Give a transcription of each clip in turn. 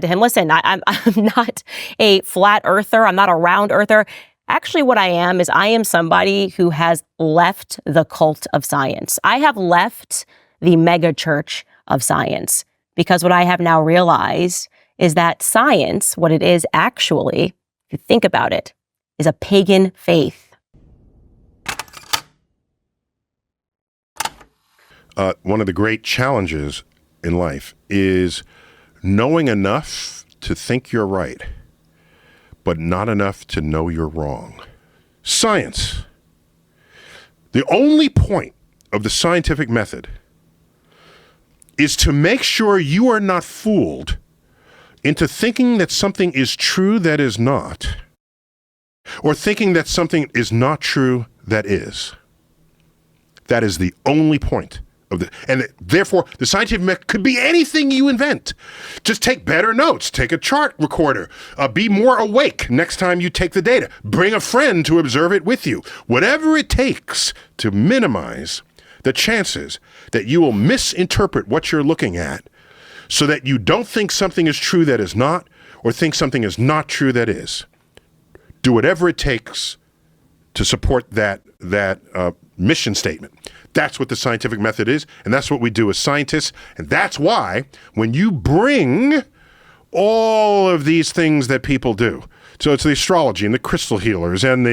To him, listen, I'm not a flat earther. I'm not a round earther. Actually, what I am somebody who has left the cult of science. I have left the mega church of science because what I have now realized is that science, what it is actually, if you think about it, is a pagan faith. One of the great challenges in life is knowing enough to think you're right, but not enough to know you're wrong. Science. The only point of the scientific method is to make sure you are not fooled into thinking that something is true that is not, or thinking that something is not true that is. That is the only point of the, and therefore the scientific method could be anything you invent. Just take better notes, take a chart recorder, be more awake next time you take the data, bring a friend to observe it with you. Whatever it takes to minimize the chances that you will misinterpret what you're looking at so that you don't think something is true that is not, or think something is not true that is. Do whatever it takes to support that mission statement. That's what the scientific method is, and that's what we do as scientists. And that's why when you bring all of these things that people do, so it's the astrology and the crystal healers and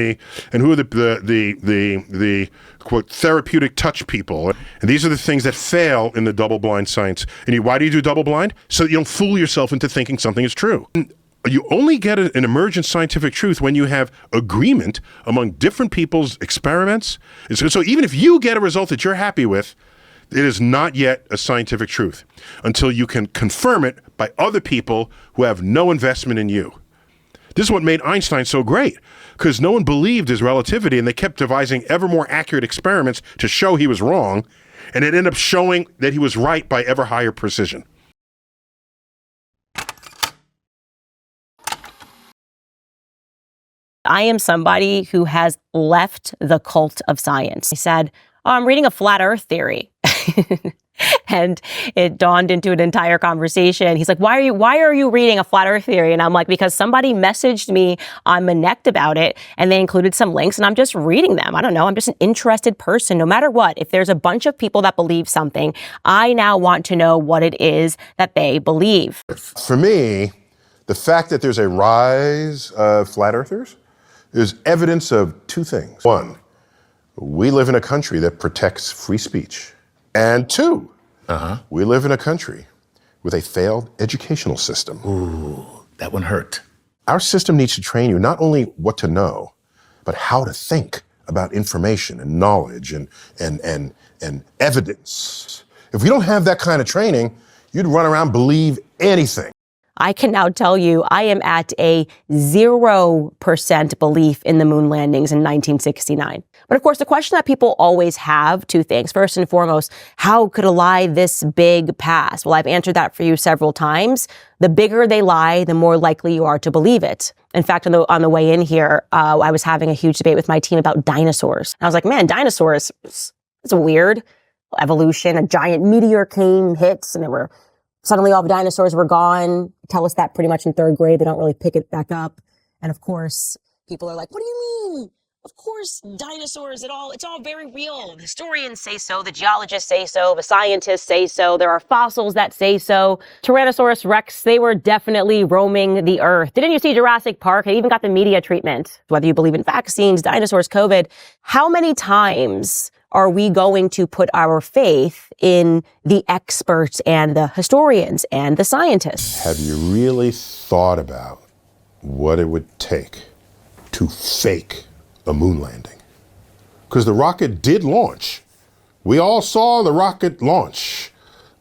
who are the quote therapeutic touch people, and these are the things that fail in the double-blind science. And why do you do double-blind? So that you don't fool yourself into thinking something is true. You only get an emergent scientific truth when you have agreement among different people's experiments. So even if you get a result that you're happy with, it is not yet a scientific truth until you can confirm it by other people who have no investment in you. This is what made Einstein so great, because no one believed his relativity and they kept devising ever more accurate experiments to show he was wrong, and it ended up showing that he was right by ever higher precision. I am somebody who has left the cult of science. He said, I'm reading a flat earth theory. And it dawned into an entire conversation. He's like, why are you reading a flat earth theory? And I'm like, because somebody messaged me on Connect about it and they included some links and I'm just reading them. I don't know. I'm just an interested person. No matter what, if there's a bunch of people that believe something, I now want to know what it is that they believe. For me, the fact that there's a rise of flat earthers is evidence of two things. One, we live in a country that protects free speech. And two, we live in a country with a failed educational system. Ooh, that one hurt. Our system needs to train you not only what to know, but how to think about information and knowledge and evidence. If we don't have that kind of training, you'd run around believe anything. I can now tell you I am at a 0% belief in the moon landings in 1969. But of course, the question that people always have, two things. First and foremost, how could a lie this big pass? Well, I've answered that for you several times. The bigger they lie, the more likely you are to believe it. In fact, on the way in here, I was having a huge debate with my team about dinosaurs. And I was like, man, dinosaurs, it's weird. Evolution, a giant meteor came, hits, and there were suddenly all the dinosaurs were gone. Tell us that pretty much in third grade. They don't really pick it back up. And of course, people are like, what do you mean? Of course, dinosaurs, it's all very real. The historians say so. The geologists say so. The scientists say so. There are fossils that say so. Tyrannosaurus Rex, they were definitely roaming the earth. Didn't you see Jurassic Park? It even got the media treatment. Whether you believe in vaccines, dinosaurs, COVID, how many times are we going to put our faith in the experts and the historians and the scientists? Have you really thought about what it would take to fake a moon landing? Because the rocket did launch. We all saw the rocket launch,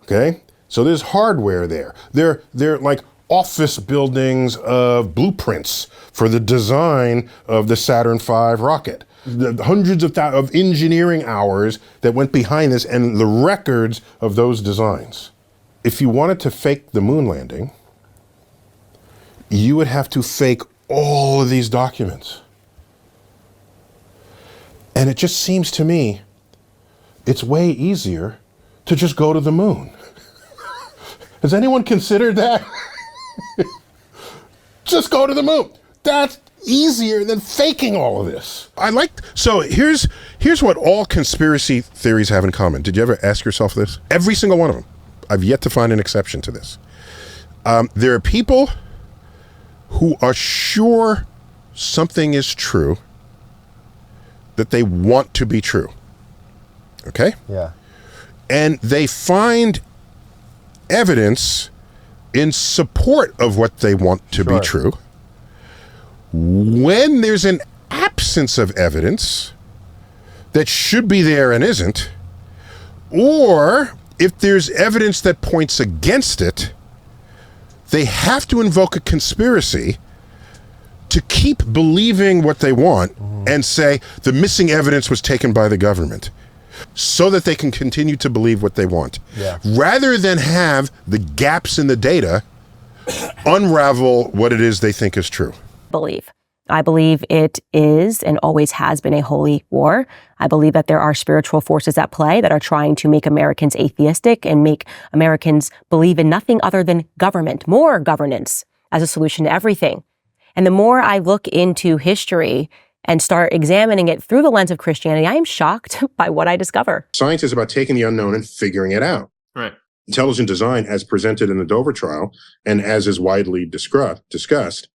okay? So there's hardware there. They're like office buildings of blueprints for the design of the Saturn V rocket. The hundreds of engineering hours that went behind this and the records of those designs. If you wanted to fake the moon landing, you would have to fake all of these documents. And it just seems to me, it's way easier to just go to the moon. Has anyone considered that? just go to the moon. That's easier than faking all of this. So here's what all conspiracy theories have in common. Did you ever ask yourself this? Every single one of them. I've yet to find an exception to this. There are people who are sure something is true that they want to be true. Okay? Yeah. And they find evidence in support of what they want to be true. When there's an absence of evidence that should be there and isn't, or if there's evidence that points against it, they have to invoke a conspiracy to keep believing what they want and say the missing evidence was taken by the government so that they can continue to believe what they want. Yeah. Rather than have the gaps in the data unravel what it is they think is true. I believe it is and always has been a holy war. I believe that there are spiritual forces at play that are trying to make Americans atheistic and make Americans believe in nothing other than government, more governance as a solution to everything. And the more I look into history and start examining it through the lens of Christianity, I am shocked by what I discover. Science is about taking the unknown and figuring it out. Right. Intelligent design, as presented in the Dover trial and as is widely discussed,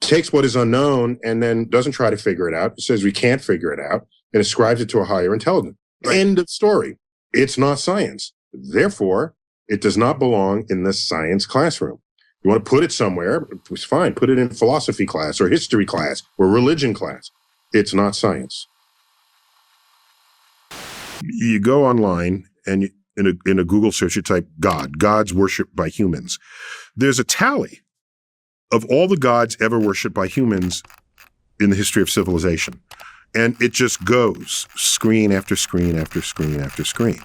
takes what is unknown and then doesn't try to figure it out. It says we can't figure it out and ascribes it to a higher intelligence. Right. End of story. It's not science. Therefore, it does not belong in the science classroom. You want to put it somewhere, it's fine. Put it in philosophy class or history class or religion class. It's not science. You go online and in a Google search, you type God's worshipped by humans. There's a tally of all the gods ever worshipped by humans in the history of civilization. And it just goes screen after screen after screen after screen.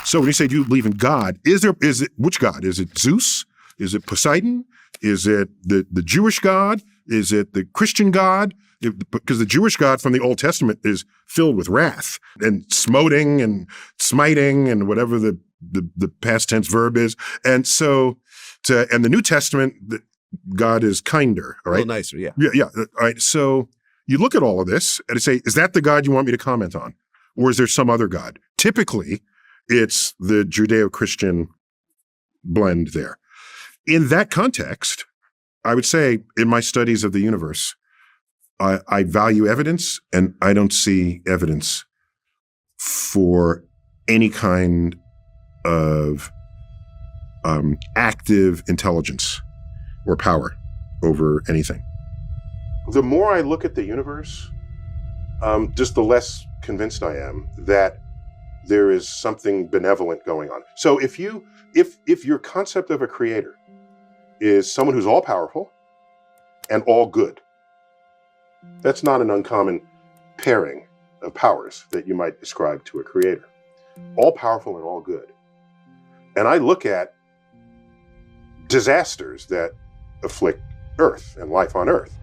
So when you say, do you believe in God? Which God? Is it Zeus? Is it Poseidon? Is it the Jewish God? Is it the Christian God? Because the Jewish God from the Old Testament is filled with wrath and smoting and smiting and whatever the past tense verb is. And so, and the New Testament, God is kinder, all right? A little nicer, yeah. Yeah. All right. So you look at all of this and say, is that the God you want me to comment on? Or is there some other God? Typically, it's the Judeo-Christian blend there. In that context, I would say in my studies of the universe, I value evidence and I don't see evidence for any kind of active intelligence or power over anything. The more I look at the universe, just the less convinced I am that there is something benevolent going on. So if your concept of a creator is someone who's all powerful and all good, that's not an uncommon pairing of powers that you might ascribe to a creator. All powerful and all good. And I look at disasters that afflict Earth and life on Earth.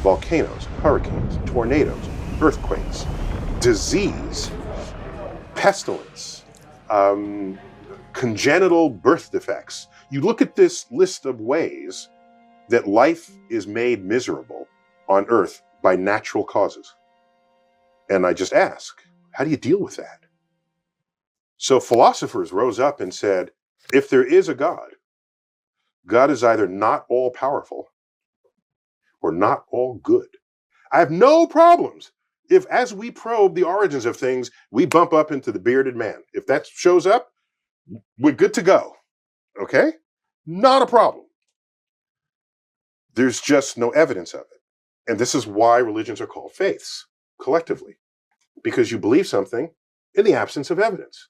Volcanoes, hurricanes, tornadoes, earthquakes, disease, pestilence, congenital birth defects. You look at this list of ways that life is made miserable on Earth by natural causes. And I just ask, how do you deal with that? So philosophers rose up and said, if there is a God, God is either not all powerful or not all good. I have no problems if, as we probe the origins of things, we bump up into the bearded man. If that shows up, we're good to go. Okay? Not a problem. There's just no evidence of it. And this is why religions are called faiths, collectively, because you believe something in the absence of evidence.